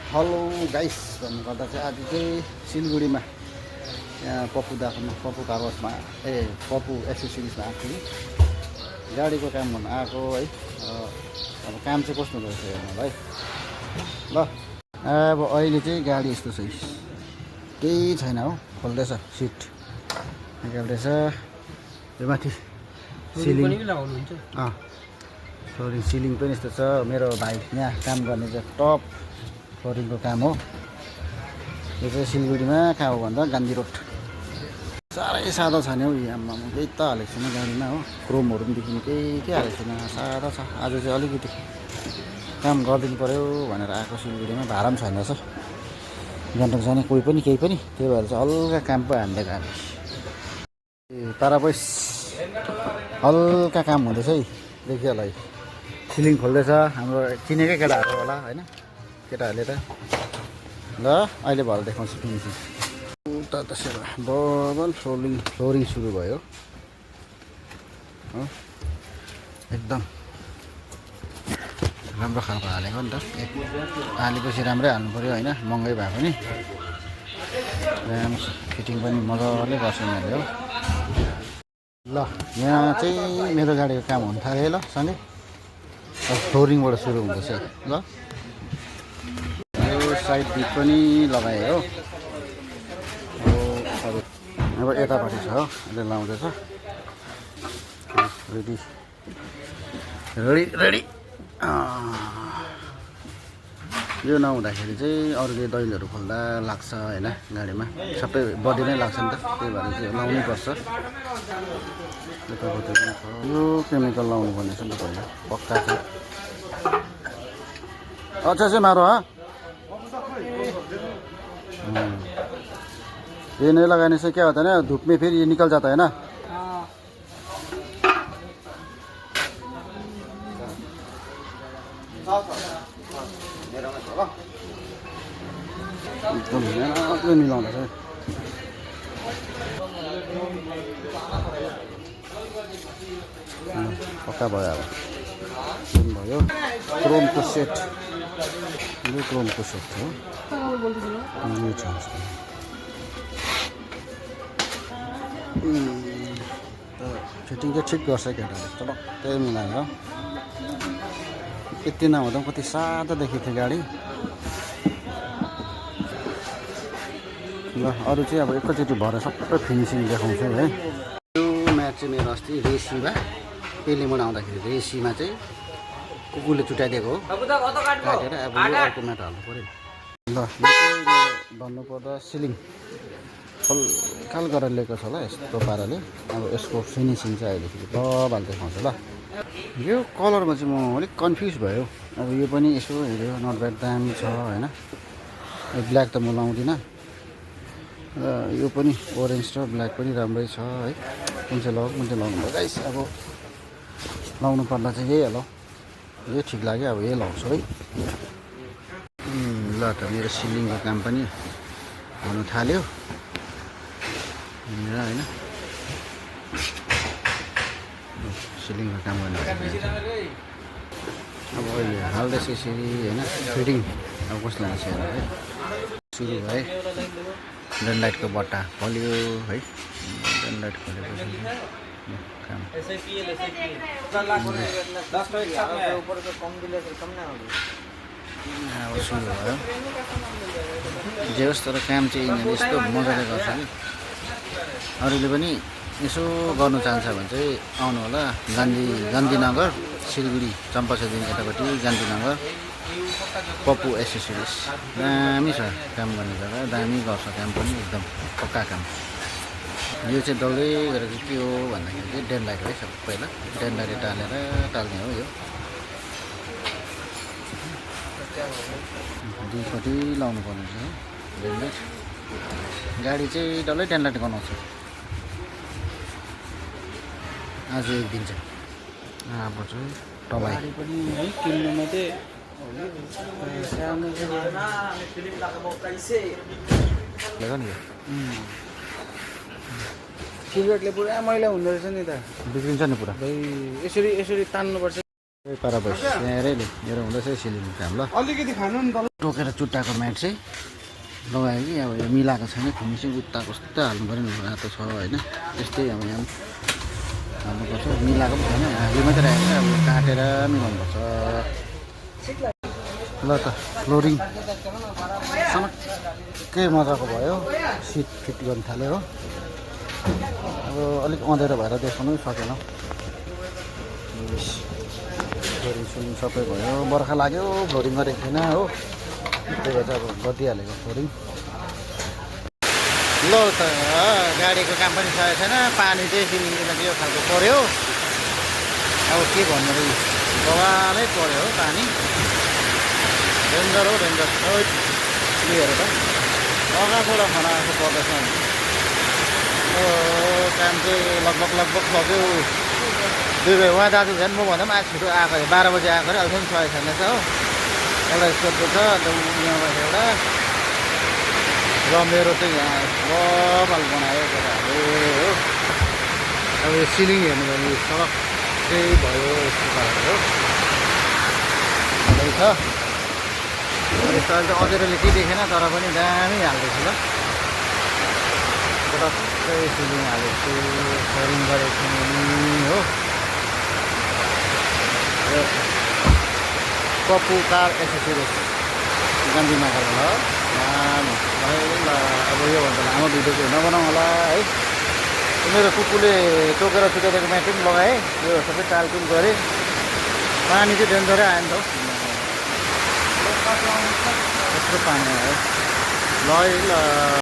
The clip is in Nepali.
हेलो गाइस भन्नुपर्दा चाहिँ आज चाहिँ सिलगढीमा यहाँ पप्पु कागजमा पप्पु एसेसरिजमा आएको थिएँ गाडीको काम गर्नु आएको है। अब काम चाहिँ कस्तो रहेछ हेर्नुलाई ल। अब अहिले चाहिँ गाडी यस्तो छ, केही छैन हो, खोल्दैछ सिट निकाल्दैछ। यो माथि सिलिङ फ्लोरिङ सिलिङ पनि यस्तो छ। मेरो भाइ यहाँ काम गर्ने चाहिँ टप फ्लोरिङको काम हो। यो चाहिँ सिलगढीमा कहाँ हो भन्दा गान्धी रोड। साह्रै सादा छ नि हौ, आम्मा केही त हालेको छैन गाडीमा हो, क्रोमहरू पनि देखिनु केही हालेको छैन, सादा छ। आज चाहिँ अलिकति काम गरिदिनु पऱ्यो भनेर आएको सिलगढीमा, भाडा पनि छैन रहेछ गान्तोक जाने कोही पनि केही पनि, त्यही भएर चाहिँ हल्का काम पो हान्दिएको हामी। तारा पैस हल्का काम हुँदैछ है, देखियो होला है। सिलिङ खोल्दैछ हाम्रो चिनेकै केटाहरू होला होइन, केटाहरूले त। ल अहिले भएर देखाउँछु फिनिसिङ। उता त्यसो डबल फ्लोरिङ सुरु भयो हो, एकदम राम्रो खालको हालेको नि त। हालेपछि राम्रै हाल्नु पऱ्यो होइन, महँगै भए पनि। फिटिङ पनि मजाले गर्छ उनीहरूले हो। ल यहाँ चाहिँ मेरो गाडीको काम हुन थाल्यो है। ल सँगै अब फ्लोरिङबाट सुरु हुँदैछ ल। यो साइड बिट पनि लगाएँ हो, अब यतापट्टि छ हो, अहिले लाउँदैछ। रेडी यो नहुँदाखेरि चाहिँ अरूले दैलोहरू खोल्दा लाग्छ होइन, गाडीमा सबै बडी नै लाग्छ नि त, त्यही भएर चाहिँ लाउनै पर्छ। यतापट्टि पनि छ, यो केमिकल लाउनु पर्ने छ नि त पहिला, पक्का छ। अच्छा से मारो हाँ, ये नहीं लगाने से क्या होता है ना, धूप में फिर ये निकल जाता है ना। एकदम मेहनतले मिलाउँदा चाहिँ पक्का भयो। अब भयो क्रोमको सेट, यो क्रोमको सेट हो, यो छ। फिटिङ चाहिँ ठिक गर्छ केटाले, चलो त्यही मिलाएर। यति नहुँदा कति सादा देखेको थियो गाडी। ल अरू चाहिँ अब एकैचोटि भएर सबै फिनिसिङ देखाउँछु है। यो म्याच चाहिँ मेरो अस्ति रेसीमा पेलेमा आउँदाखेरि रेसीमा चाहिँ कुकुरले चुटाइदिएको हो, काटेर अब यो अर्को म्याट हाल्नु पऱ्यो। ल यो चाहिँ भन्नुपर्दा सिलिङ हल्का गरेर लिएको छ ल, यस्तो पाराले। अब यसको फिनिसिङ चाहिँ अहिलेखेरि बबाल देखाउँछ ल। यो कलरमा चाहिँ म अलिक कन्फ्युज भयो। अब यो पनि यसो हेऱ्यो, नट ब्याड, दामी छ होइन। ब्ल्याक त म लाउँदिनँ, र यो पनि ओरेन्ज र ब्ल्याक पनि राम्रै छ है। कुन चाहिँ लाउनु गाइस। अब लाउनु पर्दा चाहिँ यही हालौँ, यो ठिक लाग्यो, अब यही लाउँछु है। ल त मेरो सिलिङको काम पनि हुनु थाल्यो होइन, सिलिङको काम गर्नु। अब अहिले हाल्दैछ यसरी होइन, फिटिङ अब कस्तो लाग्छ हेर्नु है। सुरु भए डेनलाइटको बट्टा खोल्यो है, डेनलाइट खोलेपछि काम अब सुरु भयो। जे होस् तर काम चाहिँ यिनीहरूले यस्तो मजाले गर्छ कि, अरूले पनि यसो गर्नु चाहन्छ भने चाहिँ आउनु होला। गान्धीनगर सिलगढी चम्पासरी यतापट्टि गान्धीनगर पप्पु एसेसरिज, दामी छ काम गर्ने जग्गा, दामी गर्छ काम पनि, एकदम पक्का काम। यो चाहिँ डल्लै गरेको के हो भन्दाखेरि चाहिँ डेनलाइट है, सबैलाई डेनलाइट टाल्ने हो। यो दुईपट्टि लाउनु पर्ने छ डेनलाइट। गाडी चाहिँ डल्लै डेनलाइट गनाउँछ आज एक दिन चाहिँ। अब चाहिँ तपाईँ पनि है किन्नुमा चाहिँ सिगरेटले पुरा मैला हुँदो रहेछ नि त, बिग्रिन्छ नि पुरा। यसरी तान्नुपर्छ। पर बसेरै मेरो हुँदैछ सिलिङ काम ल अलिकति खानु नि त टोकेर चुट्टाको म्याट चाहिँ लगायो कि अब यो मिलाएको छैन फिनिसिङ उता कस्तो हाल्नु पऱ्यो नि रातो छ होइन त्यस्तै अब यहाँ हाल्नुपर्छ मिलाएको पनि छैन हाली मात्रै राखेर अब काटेर मिलाउनुपर्छ ल त फ्लोरिङ के मजाको भयो सिट फिट गर्नु थाल्यो हो अब अलिक अँधेरो भएर देखाउनु सकेन फ्लोरिङ सुलिङ सबै भयो बर्खा लाग्यो फ्लोरिङ गरेको थिएन हो त्यही भएर चाहिँ अब गरिदिइहालेको फ्लोरिङ ल त गाडीको काम पनि सकेको छैन पानी चाहिँ सिलिङमा चाहिँ यो खालको पऱ्यो अब के भन्नु र बगालै पऱ्यो हो पानी डेन्जर हो डेन्जर हेर त अगाबाट खनाएको पर्दैछ काम चाहिँ लगभग सक्यो 2 बजे उहाँ दाजु झन् मभन्दा पनि आज छिटो आएको अरे 12 बजी आएको अरे अहिलेसम्म सकेको छैन रहेछ हो एउटा स्टोरको छ अन्त यहाँबाट एउटा र मेरो चाहिँ यहाँ बबाल बनायो केटाहरूले हो अब यो सिलिङ हेर्नु भने सडक चाहिँ भयो यस्तो पाराले हो छ यस्तो अहिले त अँधेरोले केही देखेन तर पनि दामी हाल्दैछु ल टक्कै सिलिङ हालेको छु फ्लोरिङ गरेको छु नि हो पप्पु कार एसेसरिज गान्धीनगर ल ल अब योभन्दा लामो भिडियो चाहिँ नबनाउँ होला है मेरो कुकुरले टोकेर चुटाइदिएको म्याट पनि लगाएँ यो सबै टालटुल गरेँ पानी चाहिँ डेन्जरै आयो नि त कस्तो पानी आयो ल